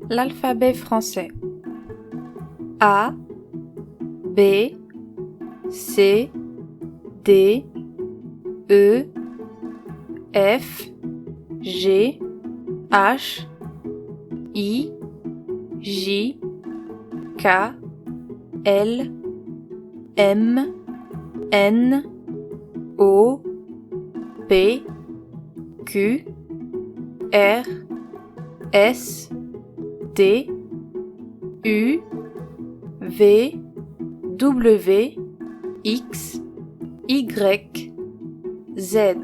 L'alphabet français. A, B, C, D, E, F, G, H, I, J, K, L, M, N, O, P, Q, R, S, T, U, V, W, X, Y, Z.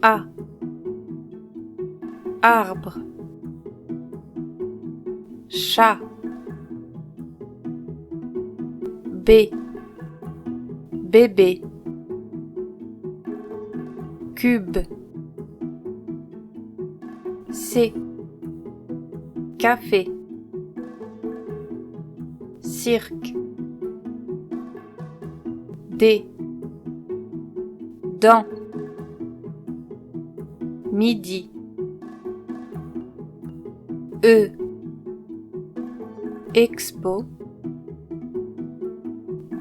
A. Arbre. Chat. B. Bébé. Cube. C. Café. Cirque. D. Dent. Midi. E. Expo.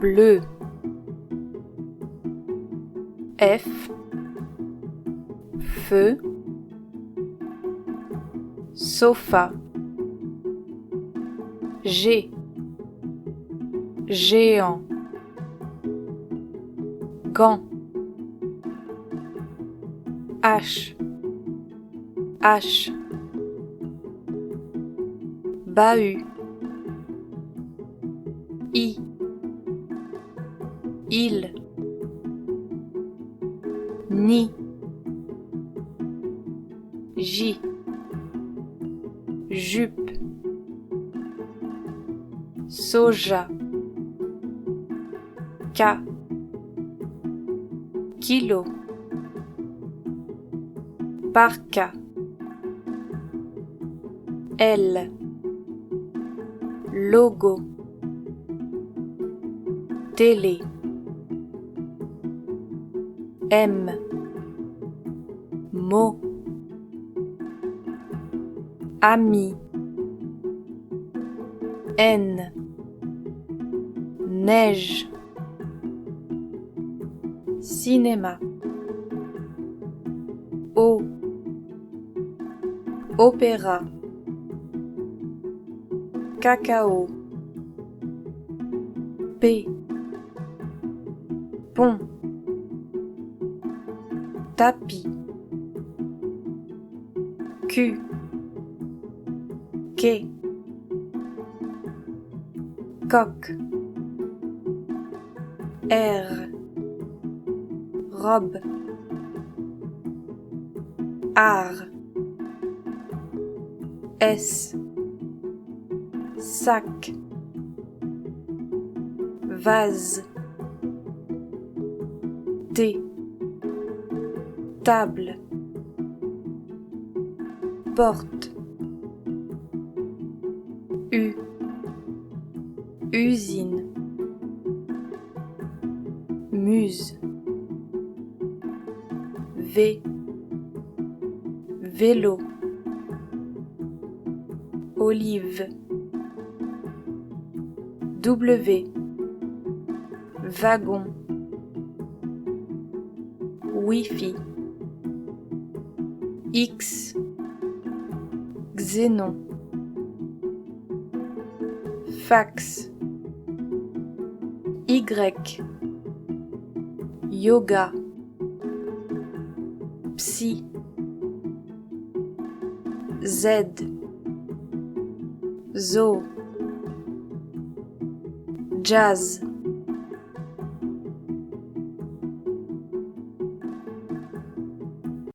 Bleu. F. Feu. Sofa. G. Géant. Gant. H. H. Bahut. I. Il. Ni. J. Jupe. Soja. K. Kilo. Parka. L. Logo. Télé. M. Mot. Ami. N. Neige. Cinéma. O. Opéra. Cacao. P. Pont. Tapis. Q. Quai. Coq. R. Robe. Art. S. Sac. Vase. T. Table. Porte. U. Usine. Muse. V. Vélo. Olive. W. Wagon. Wi-Fi. X. Xénon. Fax. Y. Yoga. Psy. Z. Zoo. Jazz.